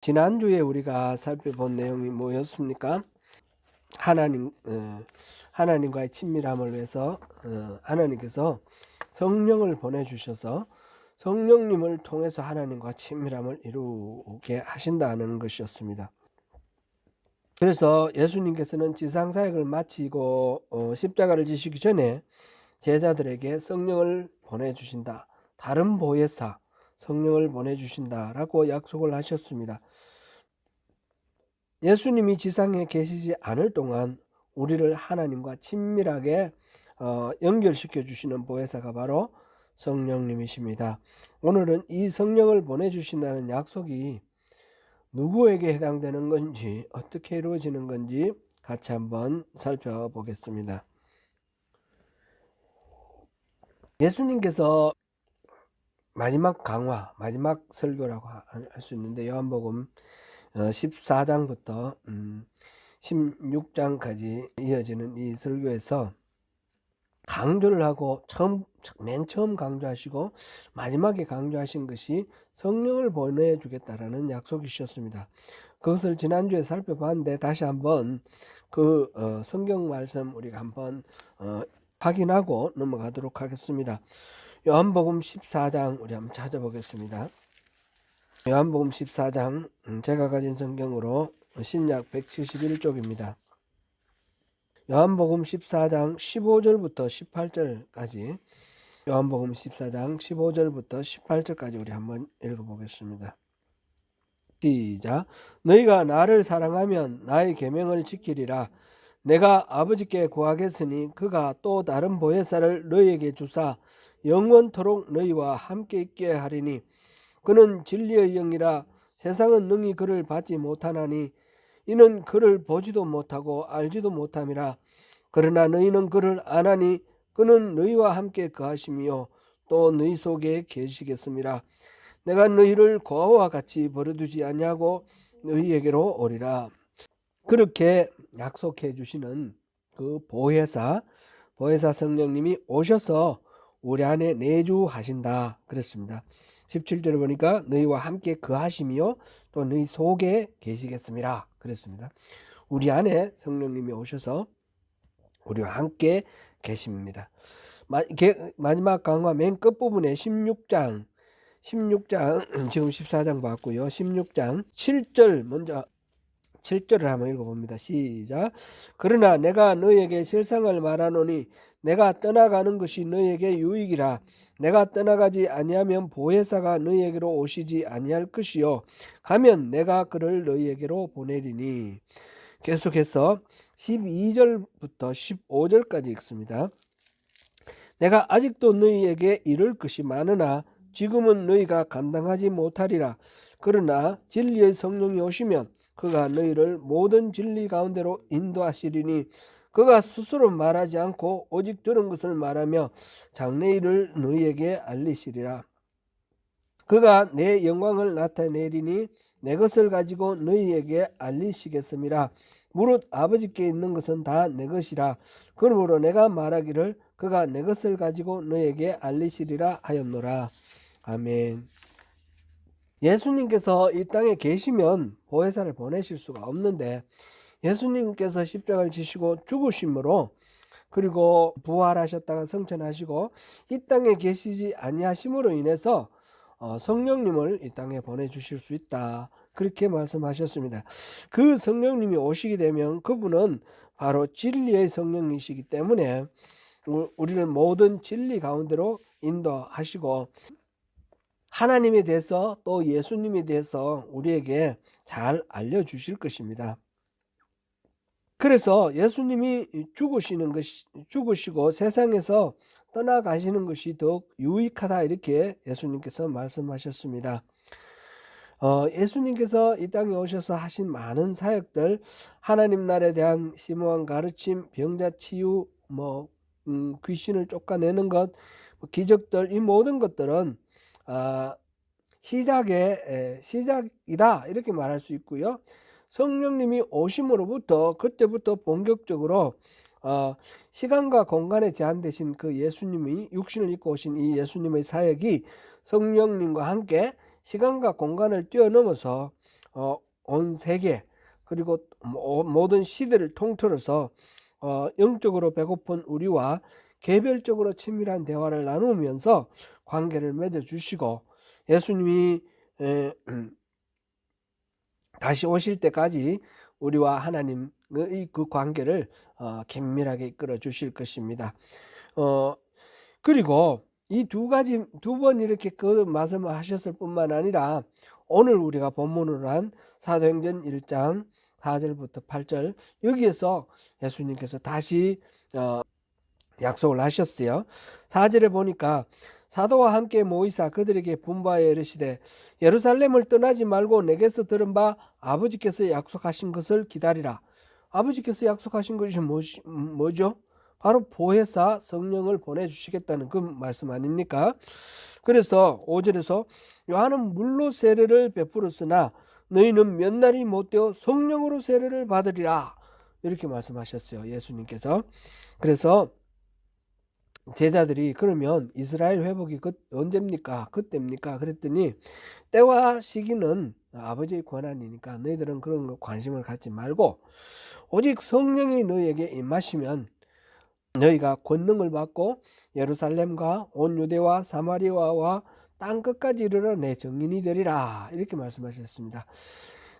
지난주에 우리가 살펴본 내용이 뭐였습니까? 하나님과의 친밀함을 위해서 하나님께서 성령을 보내주셔서 성령님을 통해서 하나님과 친밀함을 이루게 하신다는 것이었습니다. 그래서 예수님께서는 지상사역을 마치고 십자가를 지시기 전에 제자들에게 성령을 보내주신다. 다른 보혜사 성령을 보내주신다라고 약속을 하셨습니다. 예수님이 지상에 계시지 않을 동안 우리를 하나님과 친밀하게 연결시켜 주시는 보혜사가 바로 성령님이십니다. 오늘은 이 성령을 보내주신다는 약속이 누구에게 해당되는 건지, 어떻게 이루어지는 건지 같이 한번 살펴보겠습니다. 예수님께서 마지막 강화, 마지막 설교라고 할 수 있는데 요한복음 14장부터 16장까지 이어지는 이 설교에서 강조를 하고 맨 처음 강조하시고 마지막에 강조하신 것이 성령을 보내주겠다라는 약속이셨습니다. 그것을 지난주에 살펴봤는데 다시 한번 그 성경 말씀 우리가 한번 확인하고 넘어가도록 하겠습니다. 요한복음 14장 우리 한번 찾아보겠습니다. 요한복음 14장 제가 가진 성경으로 신약 171쪽입니다. 요한복음 14장 15절부터 18절까지 요한복음 14장 15절부터 18절까지 우리 한번 읽어보겠습니다. 시작. 너희가 나를 사랑하면 나의 계명을 지키리라. 내가 아버지께 구하겠으니 그가 또 다른 보혜사를 너희에게 주사 영원토록 너희와 함께 있게 하리니 그는 진리의 영이라. 세상은 능히 그를 받지 못하나니 이는 그를 보지도 못하고 알지도 못함이라. 그러나 너희는 그를 아나니 그는 너희와 함께 거하심이요 또 너희 속에 계시겠음이라. 내가 너희를 고아와 같이 버려두지 아니하고 너희에게로 오리라. 그렇게 약속해 주시는 그 보혜사 성령님이 오셔서 우리 안에 내주하신다 그랬습니다. 17절에 보니까 너희와 함께 거하심이요 또 너희 속에 계시겠습니다 그랬습니다. 우리 안에 성령님이 오셔서 우리와 함께 계십니다. 마지막 강화 맨 끝부분에 16장 지금 14장 봤고요. 16장 7절 먼저 7절을 한번 읽어봅니다. 시작. 그러나 내가 너희에게 실상을 말하노니 내가 떠나가는 것이 너희에게 유익이라. 내가 떠나가지 아니하면 보혜사가 너희에게로 오시지 아니할 것이요 가면 내가 그를 너희에게로 보내리니. 계속해서 12절부터 15절까지 읽습니다. 내가 아직도 너희에게 이를 것이 많으나 지금은 너희가 감당하지 못하리라. 그러나 진리의 성령이 오시면 그가 너희를 모든 진리 가운데로 인도하시리니 그가 스스로 말하지 않고 오직 들은 것을 말하며 장래일을 너희에게 알리시리라. 그가 내 영광을 나타내리니 내 것을 가지고 너희에게 알리시겠음이라. 무릇 아버지께 있는 것은 다 내 것이라. 그러므로 내가 말하기를 그가 내 것을 가지고 너희에게 알리시리라 하였노라. 아멘. 예수님께서 이 땅에 계시면 보혜사를 보내실 수가 없는데 예수님께서 십자가를 지시고 죽으심으로 그리고 부활하셨다가 성천하시고 이 땅에 계시지 아니하심으로 인해서 성령님을 이 땅에 보내주실 수 있다 그렇게 말씀하셨습니다. 그 성령님이 오시게 되면 그분은 바로 진리의 성령이시기 때문에 우리를 모든 진리 가운데로 인도하시고 하나님에 대해서 또 예수님에 대해서 우리에게 잘 알려주실 것입니다. 그래서 예수님이 죽으시고 세상에서 떠나가시는 것이 더욱 유익하다 이렇게 예수님께서 말씀하셨습니다. 예수님께서 이 땅에 오셔서 하신 많은 사역들, 하나님 나라에 대한 심오한 가르침, 병자 치유, 귀신을 쫓아내는 것, 기적들, 이 모든 것들은 시작이다 이렇게 말할 수 있고요. 성령님이 오심으로부터 그때부터 본격적으로 시간과 공간에 제한되신 그 예수님이 육신을 입고 오신 이 예수님의 사역이 성령님과 함께 시간과 공간을 뛰어넘어서 온 세계 그리고 모든 시대를 통틀어서 영적으로 배고픈 우리와 개별적으로 친밀한 대화를 나누면서 관계를 맺어주시고 예수님이 다시 오실 때까지 우리와 하나님의 그 관계를 긴밀하게 이끌어 주실 것입니다. 그리고 이 두 번 이렇게 그 말씀을 하셨을 뿐만 아니라 오늘 우리가 본문으로 한 사도행전 1장 4절부터 8절 여기에서 예수님께서 다시 약속을 하셨어요. 4절에 보니까 사도와 함께 모이사 그들에게 분부하여 이르시되 예루살렘을 떠나지 말고 내게서 들은 바 아버지께서 약속하신 것을 기다리라. 아버지께서 약속하신 것이 뭐죠? 바로 보혜사 성령을 보내주시겠다는 그 말씀 아닙니까? 그래서 5절에서 요한은 물로 세례를 베풀었으나 너희는 몇 날이 못되어 성령으로 세례를 받으리라. 이렇게 말씀하셨어요. 예수님께서. 그래서 제자들이 그러면 이스라엘 회복이 언제입니까? 그때입니까? 그랬더니 때와 시기는 아버지의 권한이니까 너희들은 그런 거 관심을 갖지 말고 오직 성령이 너희에게 임하시면 너희가 권능을 받고 예루살렘과 온 유대와 사마리아와 땅끝까지 이르러 내 증인이 되리라. 이렇게 말씀하셨습니다.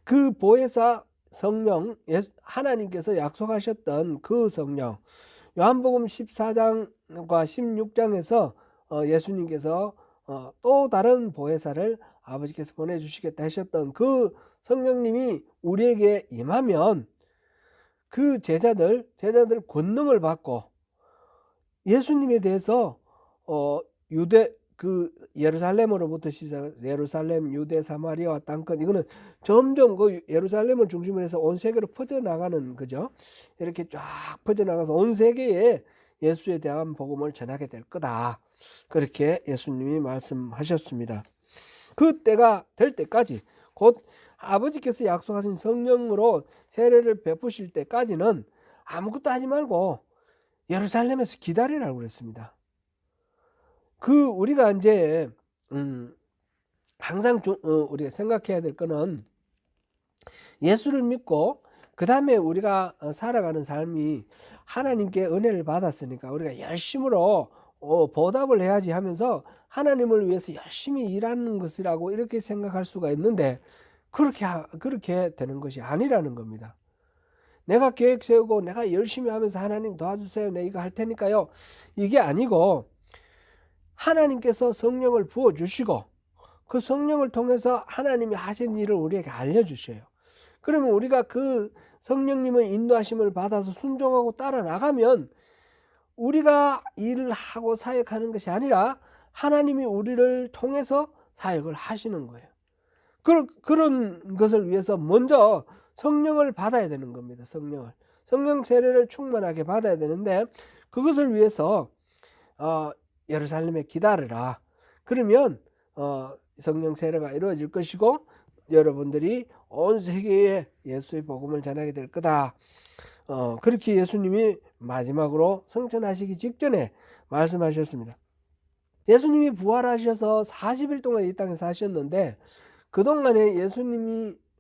그 보혜사 성령, 하나님께서 약속하셨던 그 성령, 요한복음 14장과 16장에서 예수님께서 또 다른 보혜사를 아버지께서 보내주시겠다 하셨던 그 성령님이 우리에게 임하면 그 제자들 권능을 받고 예수님에 대해서 예루살렘으로부터 시작 예루살렘, 유대, 사마리아와 땅끝 이거는 점점 그 예루살렘을 중심으로 해서 온 세계로 퍼져나가는 거죠. 이렇게 쫙 퍼져나가서 온 세계에 예수에 대한 복음을 전하게 될 거다. 그렇게 예수님이 말씀하셨습니다. 그 때가 될 때까지 곧 아버지께서 약속하신 성령으로 세례를 베푸실 때까지는 아무것도 하지 말고 예루살렘에서 기다리라고 그랬습니다. 우리가 이제 항상 우리가 생각해야 될 거는 예수를 믿고 그 다음에 우리가 살아가는 삶이 하나님께 은혜를 받았으니까 우리가 열심으로 보답을 해야지 하면서 하나님을 위해서 열심히 일하는 것이라고 이렇게 생각할 수가 있는데 그렇게 되는 것이 아니라는 겁니다. 내가 계획 세우고 내가 열심히 하면서 하나님 도와주세요. 내가 이거 할 테니까요. 이게 아니고 하나님께서 성령을 부어주시고 그 성령을 통해서 하나님이 하신 일을 우리에게 알려주셔요. 그러면 우리가 그 성령님의 인도하심을 받아서 순종하고 따라 나가면 우리가 일을 하고 사역하는 것이 아니라 하나님이 우리를 통해서 사역을 하시는 거예요. 그런 것을 위해서 먼저 성령을 받아야 되는 겁니다. 성령 세례를 충만하게 받아야 되는데 그것을 위해서 예루살렘에 기다리라. 그러면 성령 세례가 이루어질 것이고 여러분들이 온 세계에 예수의 복음을 전하게 될 거다. 그렇게 예수님이 마지막으로 승천하시기 직전에 말씀하셨습니다. 예수님이 부활하셔서 40일 동안 이 땅에 사셨는데 그동안에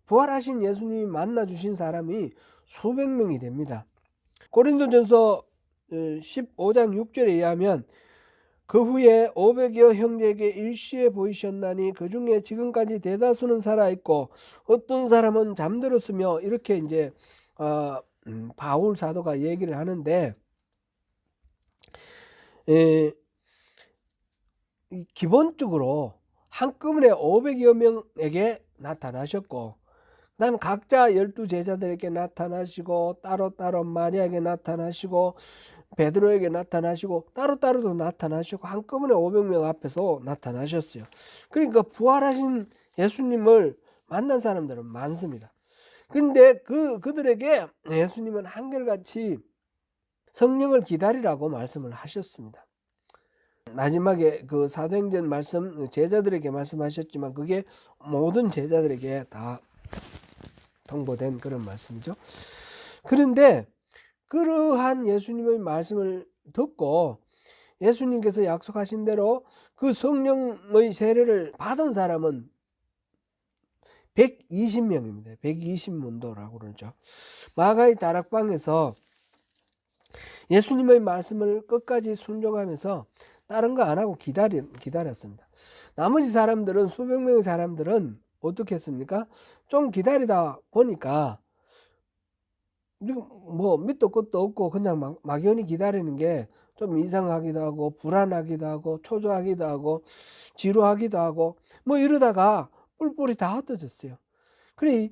부활하신 예수님이 만나주신 사람이 수백 명이 됩니다. 고린도전서 15장 6절에 의하면 그 후에 500여 형제에게 일시에 보이셨나니 그 중에 지금까지 대다수는 살아있고 어떤 사람은 잠들었으며 이렇게 이제 바울 사도가 얘기를 하는데 기본적으로 한꺼번에 500여 명에게 나타나셨고 그 다음에 각자 12제자들에게 나타나시고 따로따로 마리아에게 나타나시고 베드로에게 나타나시고 따로따로도 나타나시고 한꺼번에 500명 앞에서 나타나셨어요. 그러니까 부활하신 예수님을 만난 사람들은 많습니다. 그런데 그들에게 예수님은 한결같이 성령을 기다리라고 말씀을 하셨습니다. 마지막에 그 사도행전 말씀 제자들에게 말씀하셨지만 그게 모든 제자들에게 다 통보된 그런 말씀이죠. 그런데 그러한 예수님의 말씀을 듣고 예수님께서 약속하신 대로 그 성령의 세례를 받은 사람은 120명입니다. 120문도라고 그러죠. 마가의 다락방에서 예수님의 말씀을 끝까지 순종하면서 다른 거 안 하고 기다렸습니다. 나머지 사람들은, 수백 명의 사람들은 어떻게 했습니까? 좀 기다리다 보니까 뭐 밑도 끝도 없고 그냥 막연히 기다리는 게 좀 이상하기도 하고 불안하기도 하고 초조하기도 하고 지루하기도 하고 뭐 이러다가 뿔뿔이 다 흩어졌어요. 그래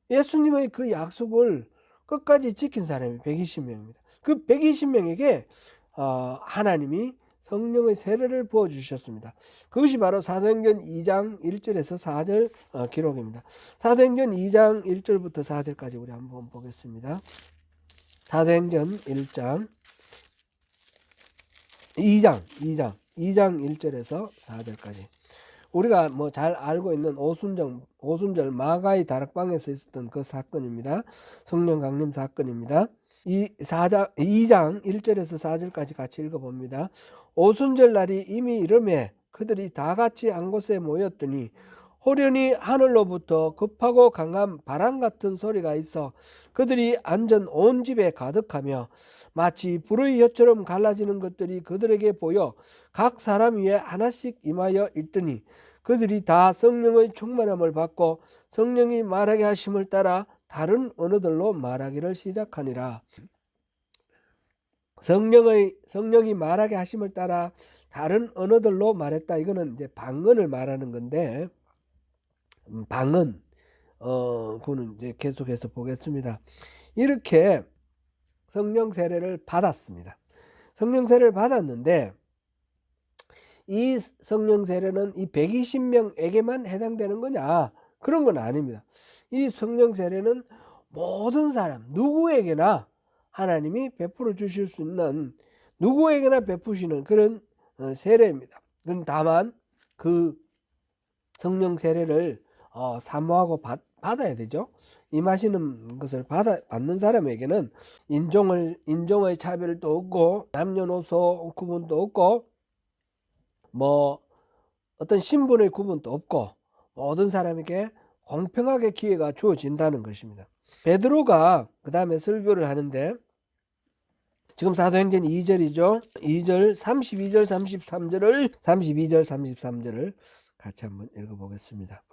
예수님의 그 약속을 끝까지 지킨 사람이 120명입니다. 그 120명에게 하나님이 성령의 세례를 부어주셨습니다. 그것이 바로 사도행전 2장 1절에서 4절 기록입니다. 사도행전 2장 1절부터 4절까지 우리 한번 보겠습니다. 사도행전 2장 1절에서 4절까지. 우리가 뭐 잘 알고 있는 오순절 마가의 다락방에서 있었던 그 사건입니다. 성령 강림 사건입니다. 2장 1절에서 4절까지 같이 읽어봅니다. 오순절 날이 이미 이르매 그들이 다 같이 한 곳에 모였더니 호련히 하늘로부터 급하고 강한 바람 같은 소리가 있어 그들이 앉은 온 집에 가득하며 마치 불의 혀처럼 갈라지는 것들이 그들에게 보여 각 사람 위에 하나씩 임하여 있더니 그들이 다 성령의 충만함을 받고 성령이 말하게 하심을 따라 다른 언어들로 말하기를 시작하니라. 성령이 말하게 하심을 따라 다른 언어들로 말했다. 이거는 이제 방언을 말하는 건데, 방언, 그거는 이제 계속해서 보겠습니다. 이렇게 성령 세례를 받았습니다. 성령 세례를 받았는데, 이 성령 세례는 이 120명에게만 해당되는 거냐? 그런 건 아닙니다. 이 성령 세례는 모든 사람, 누구에게나 하나님이 베풀어 주실 수 있는, 누구에게나 베푸시는 그런 세례입니다. 다만 그 성령 세례를 사모하고 받아야 되죠. 임하시는 것을 받는 사람에게는 인종의 차별도 없고 남녀노소 구분도 없고 뭐 어떤 신분의 구분도 없고 모든 사람에게 공평하게 기회가 주어진다는 것입니다. 베드로가 그 다음에 설교를 하는데 지금 사도행전 2절이죠. 2절 32절 33절을 같이 한번 읽어보겠습니다.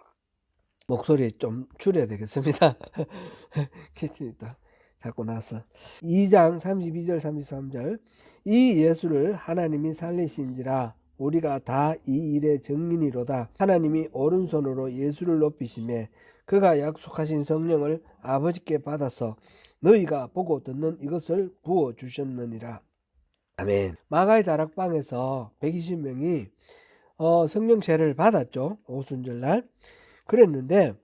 목소리 좀 줄여야 되겠습니다. 괜찮다. 자꾸 나서 2장 32절 33절 이 예수를 하나님이 살리신지라 우리가 다 이 일의 증인이로다. 하나님이 오른손으로 예수를 높이시매 그가 약속하신 성령을 아버지께 받아서 너희가 보고 듣는 이것을 부어주셨느니라. 아멘. 마가의 다락방에서 120명이 성령 세례를 받았죠. 오순절날. 그랬는데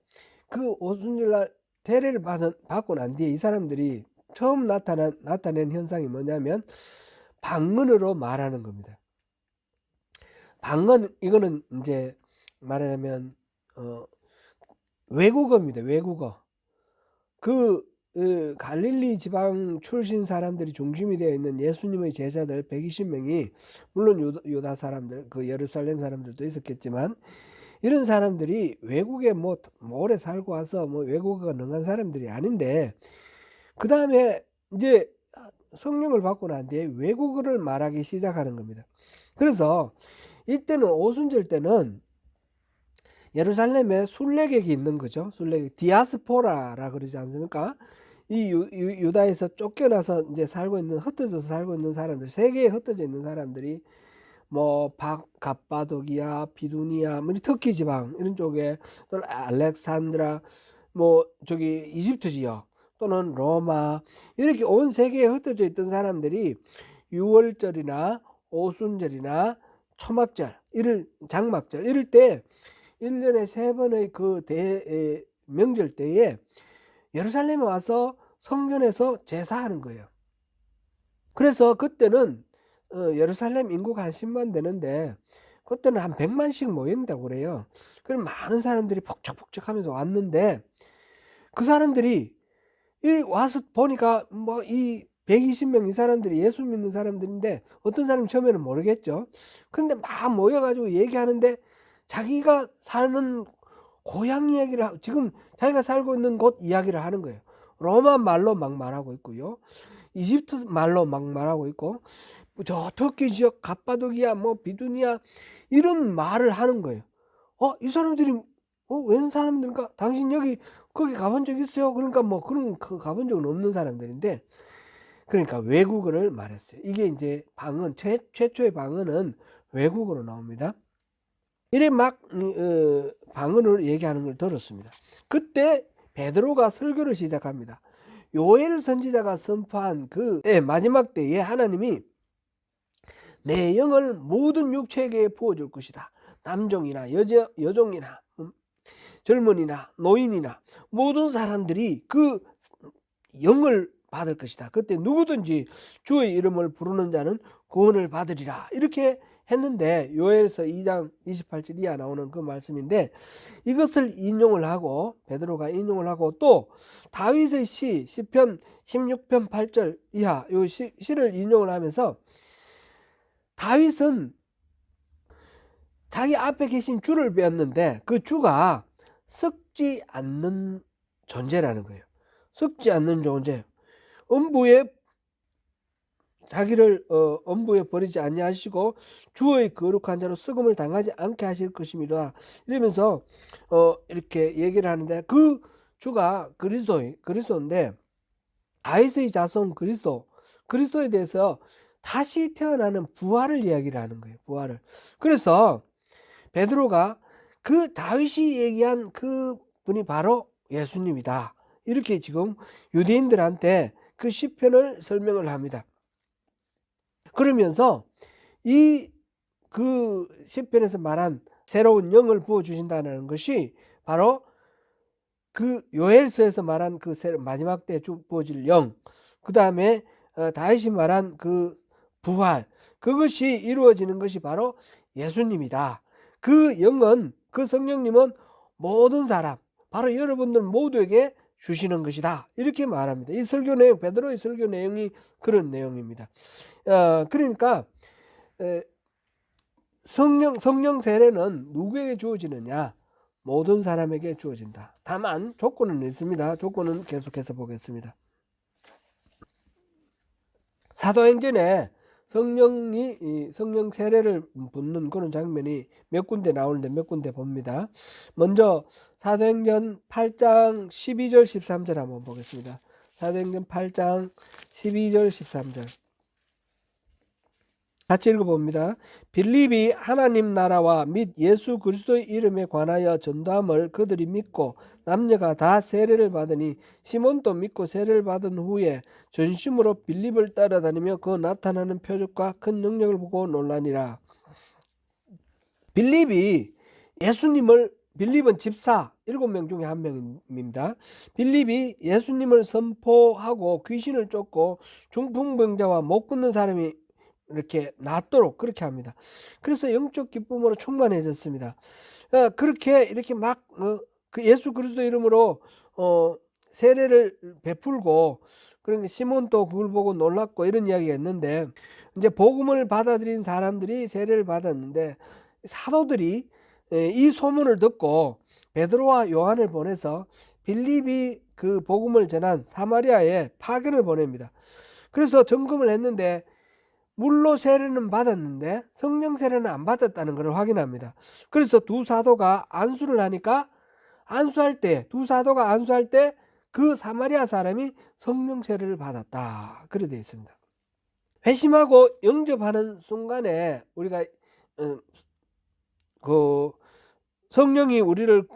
그 오순절날 세례를 받고 난 뒤에 이 사람들이 처음 나타낸 현상이 뭐냐면 방언으로 말하는 겁니다. 방언, 이거는 이제 말하자면 외국어입니다. 외국어. 갈릴리 지방 출신 사람들이 중심이 되어 있는 예수님의 제자들 120명이 물론 유다 사람들, 그 예루살렘 사람들도 있었겠지만 이런 사람들이 외국에 뭐 오래 살고 와서 뭐 외국어가 능한 사람들이 아닌데 그 다음에 이제 성령을 받고 난 뒤에 외국어를 말하기 시작하는 겁니다. 그래서 이때는 오순절 때는 예루살렘에 순례객이 있는 거죠. 순례객, 디아스포라라 그러지 않습니까? 이 유다에서 쫓겨나서 이제 흩어져서 살고 있는 사람들, 세계에 흩어져 있는 사람들이 뭐 갑바도기아, 비두니아, 뭐 터키 지방 이런 쪽에 또 알렉산드라, 뭐 저기 이집트 지역 또는 로마 이렇게 온 세계에 흩어져 있던 사람들이 6월절이나 오순절이나 초막절, 장막절 이럴 때 1년에 3번의 그 명절 때에 예루살렘에 와서 성전에서 제사하는 거예요. 그래서 그때는 예루살렘 인구가 한 10만 되는데 그때는 한 100만씩 모인다고 그래요. 그럼 많은 사람들이 폭적폭적하면서 왔는데 그 사람들이 와서 보니까 뭐 이 120명 이 사람들이 예수 믿는 사람들인데 어떤 사람이 처음에는 모르겠죠. 근데 막 모여가지고 얘기하는데 자기가 사는 고향 이야기를 지금 자기가 살고 있는 곳 이야기를 하는 거예요. 로마 말로 막 말하고 있고요. 이집트 말로 막 말하고 있고 저 터키 지역 갑바도기아 뭐 비두니아 이런 말을 하는 거예요. 이 사람들이 웬 사람들인가? 당신 거기 가본 적 있어요? 그러니까 뭐 그런 가본 적은 없는 사람들인데 그러니까 외국어를 말했어요. 이게 이제 방언 최초의 방언은 외국어로 나옵니다. 이래 막 방언을 얘기하는 걸 들었습니다. 그때 베드로가 설교를 시작합니다. 요엘 선지자가 선포한 그 마지막 때에 하나님이 내 영을 모든 육체에게 부어줄 것이다. 남종이나 여종이나 젊은이나 노인이나 모든 사람들이 그 영을 받을 것이다. 그때 누구든지 주의 이름을 부르는 자는 구원을 받으리라. 이렇게 했는데 요엘서 2장 28절 이하 나오는 그 말씀인데 이것을 인용을 하고 베드로가 인용을 하고 또 다윗의 시편 16편 8절 이하 요 시를 인용을 하면서 다윗은 자기 앞에 계신 주를 배웠는데 그 주가 썩지 않는 존재라는 거예요. 썩지 않는 존재. 자기를 엄부에 버리지 아니하시고 주의 거룩한 자로 썩음을 당하지 않게 하실 것입니다. 이러면서 이렇게 얘기를 하는데 그 주가 그리스도인데 다윗의 자손 그리스도에 대해서 다시 태어나는 부활을 이야기를 하는 거예요. 부활을. 그래서 베드로가 그 다윗이 얘기한 그 분이 바로 예수님이다. 이렇게 지금 유대인들한테 그 시편을 설명을 합니다. 그러면서 그 시편에서 말한 새로운 영을 부어 주신다는 것이 바로 그 요엘서에서 말한 그 마지막 때 부어질 영, 그 다음에 다윗이 말한 그 부활, 그것이 이루어지는 것이 바로 예수님이다. 그 영은, 그 성령님은 모든 사람, 바로 여러분들 모두에게 주시는 것이다. 이렇게 말합니다. 이 설교 내용, 베드로의 설교 내용이 그런 내용입니다. 그러니까 성령 세례는 누구에게 주어지느냐? 모든 사람에게 주어진다. 다만 조건은 있습니다. 조건은 계속해서 보겠습니다. 사도행전에 성령 세례를 붓는 그런 장면이 몇 군데 나오는데 몇 군데 봅니다. 먼저 사도행전 8장 12절 13절 한번 보겠습니다. 사도행전 8장 12절 13절 같이 읽어봅니다. 빌립이 하나님 나라와 및 예수 그리스도의 이름에 관하여 전도함을 그들이 믿고 남녀가 다 세례를 받으니 시몬도 믿고 세례를 받은 후에 전심으로 빌립을 따라다니며 그 나타나는 표적과 큰 능력을 보고 놀라니라. 빌립은 집사 7명 중에 한 명입니다. 빌립이 예수님을 선포하고 귀신을 쫓고 중풍병자와 못 걷는 사람이 이렇게 낫도록 그렇게 합니다. 그래서 영적 기쁨으로 충만해졌습니다. 그렇게 이렇게 막 그 예수 그리스도 이름으로 세례를 베풀고 그러니까 시몬도 그걸 보고 놀랐고 이런 이야기가 있는데 이제 복음을 받아들인 사람들이 세례를 받았는데 사도들이 이 소문을 듣고 베드로와 요한을 보내서 빌립이 그 복음을 전한 사마리아에 파견을 보냅니다. 그래서 점검을 했는데 물로 세례는 받았는데 성령 세례는 안 받았다는 것을 확인합니다. 그래서 두 사도가 안수를 하니까 두 사도가 안수할 때 그 사마리아 사람이 성령 세례를 받았다. 그렇게 되어 있습니다. 회심하고 영접하는 순간에 우리가 그 성령이 우리를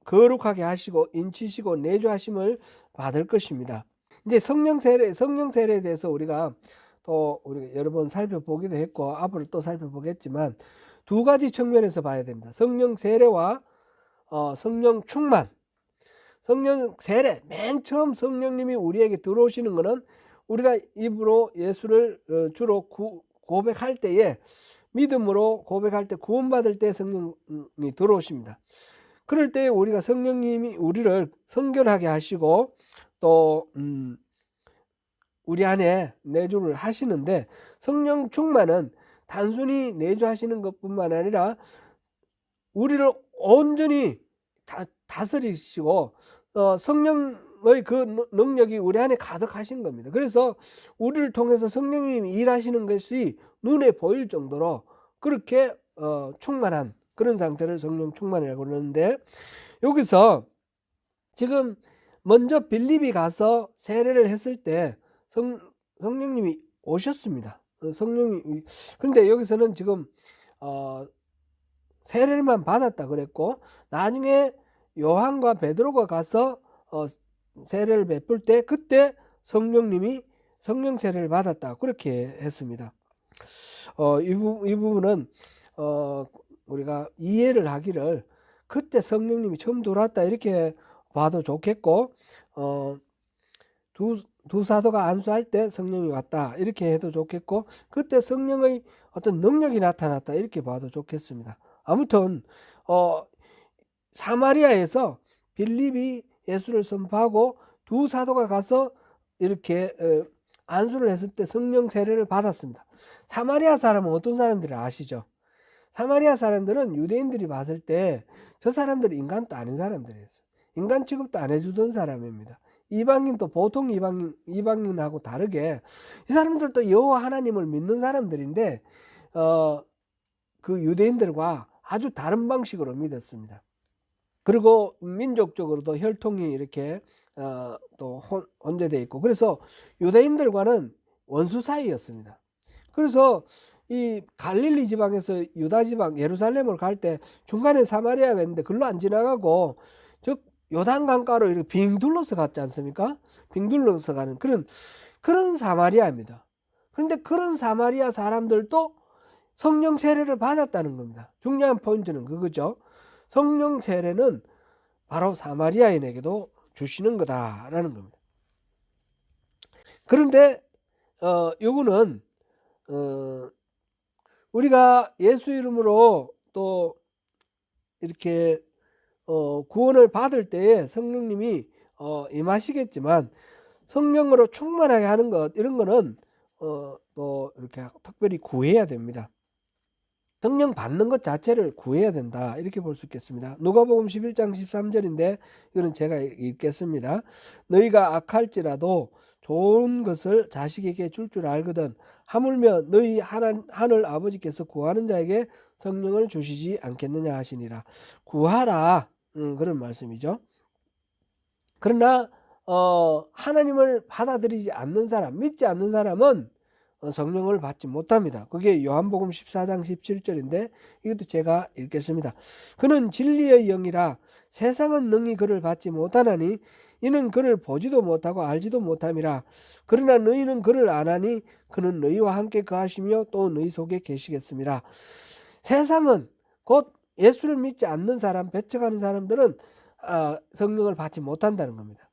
거룩하게 하시고 인치시고 내주하심을 받을 것입니다. 이제 성령 세례에 대해서 우리가 여러 번 살펴보기도 했고 앞으로 또 살펴보겠지만 두 가지 측면에서 봐야 됩니다. 성령 세례와 성령 충만. 성령 세례, 맨 처음 성령님이 우리에게 들어오시는 것은 우리가 입으로 예수를 주로 고백할 때에 믿음으로 고백할 때 구원받을 때 성령이 들어오십니다. 그럴 때 우리가 성령님이 우리를 성결하게 하시고 또 우리 안에 내주를 하시는데 성령 충만은 단순히 내주하시는 것뿐만 아니라 우리를 온전히 다스리시고 성령의 그 능력이 우리 안에 가득하신 겁니다. 그래서 우리를 통해서 성령님이 일하시는 것이 눈에 보일 정도로 그렇게 충만한 그런 상태를 성령 충만이라고 그러는데, 여기서 지금 먼저 빌립이 가서 세례를 했을 때 성령님이 오셨습니다. 성령이. 근데 여기서는 지금 세례만 받았다 그랬고, 나중에 요한과 베드로가 가서 세례를 베풀 때 그때 성령님이 성령 세례를 받았다 그렇게 했습니다. 이 부분은 우리가 이해를 하기를 그때 성령님이 처음 들어왔다 이렇게 봐도 좋겠고, 두 사도가 안수할 때 성령이 왔다 이렇게 해도 좋겠고, 그때 성령의 어떤 능력이 나타났다 이렇게 봐도 좋겠습니다. 아무튼 사마리아에서 빌립이 예수를 선포하고 두 사도가 가서 이렇게 안수를 했을 때 성령 세례를 받았습니다. 사마리아 사람은 어떤 사람들을 아시죠? 사마리아 사람들은 유대인들이 봤을 때 저 사람들은 인간도 아닌 사람들이었어요. 인간 취급도 안 해주던 사람입니다. 이방인도 보통 이방인하고 다르게 이 사람들도 여호와 하나님을 믿는 사람들인데 그 유대인들과 아주 다른 방식으로 믿었습니다. 그리고 민족적으로도 혈통이 이렇게 또 혼재되어 있고, 그래서 유대인들과는 원수 사이였습니다. 그래서 이 갈릴리 지방에서 유다 지방 예루살렘을 갈 때 중간에 사마리아가 있는데 글로 안 지나가고 즉 요단 강가로 이렇게 빙 둘러서 갔지 않습니까? 빙 둘러서 가는 그런 사마리아입니다. 그런데 그런 사마리아 사람들도 성령 세례를 받았다는 겁니다. 중요한 포인트는 그거죠. 성령 세례는 바로 사마리아인에게도 주시는 거다라는 겁니다. 그런데 요거는 우리가 예수 이름으로 또 이렇게 구원을 받을 때에 성령님이 임하시겠지만, 성령으로 충만하게 하는 것 이런 거는 또 이렇게 특별히 구해야 됩니다. 성령 받는 것 자체를 구해야 된다 이렇게 볼 수 있겠습니다. 누가복음 11장 13절인데 이거는 제가 읽겠습니다. 너희가 악할지라도 좋은 것을 자식에게 줄 줄 알거든 하물며 너희 하늘 아버지께서 구하는 자에게 성령을 주시지 않겠느냐 하시니라. 구하라, 그런 말씀이죠. 그러나 하나님을 받아들이지 않는 사람, 믿지 않는 사람은 성령을 받지 못합니다. 그게 요한복음 14장 17절인데 이것도 제가 읽겠습니다. 그는 진리의 영이라 세상은 능히 그를 받지 못하나니 이는 그를 보지도 못하고 알지도 못함이라. 그러나 너희는 그를 아나니 그는 너희와 함께 거하시며 또 너희 속에 계시겠습니다. 세상은 곧 예수를 믿지 않는 사람, 배척하는 사람들은 성령을 받지 못한다는 겁니다.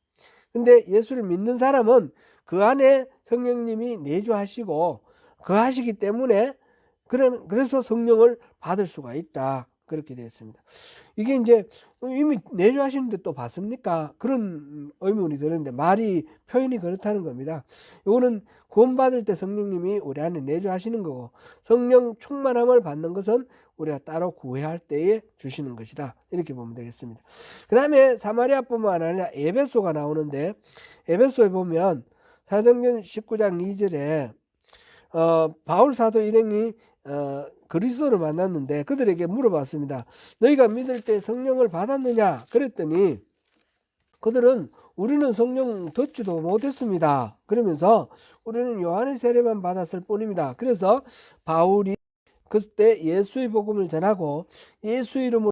근데 예수를 믿는 사람은 그 안에 성령님이 내주하시고 거하시기 때문에 그래서 성령을 받을 수가 있다. 그렇게 되어 있습니다. 이게 이제 이미 내주하시는데 또 받습니까? 그런 의문이 드는데 표현이 그렇다는 겁니다. 이거는 구원받을 때 성령님이 우리 안에 내주하시는 거고, 성령 충만함을 받는 것은 우리가 따로 구해할 때에 주시는 것이다. 이렇게 보면 되겠습니다. 그 다음에 사마리아뿐만 아니라 에베소가 나오는데, 에베소에 보면 사도행전 19장 2절에 바울 사도 일행이 그리스도를 만났는데 그들에게 물어봤습니다. 너희가 믿을 때 성령을 받았느냐? 그랬더니 그들은 우리는 성령 듣지도 못했습니다. 그러면서 우리는 요한의 세례만 받았을 뿐입니다. 그래서 바울이 그때 예수의 복음을 전하고 예수 이름으로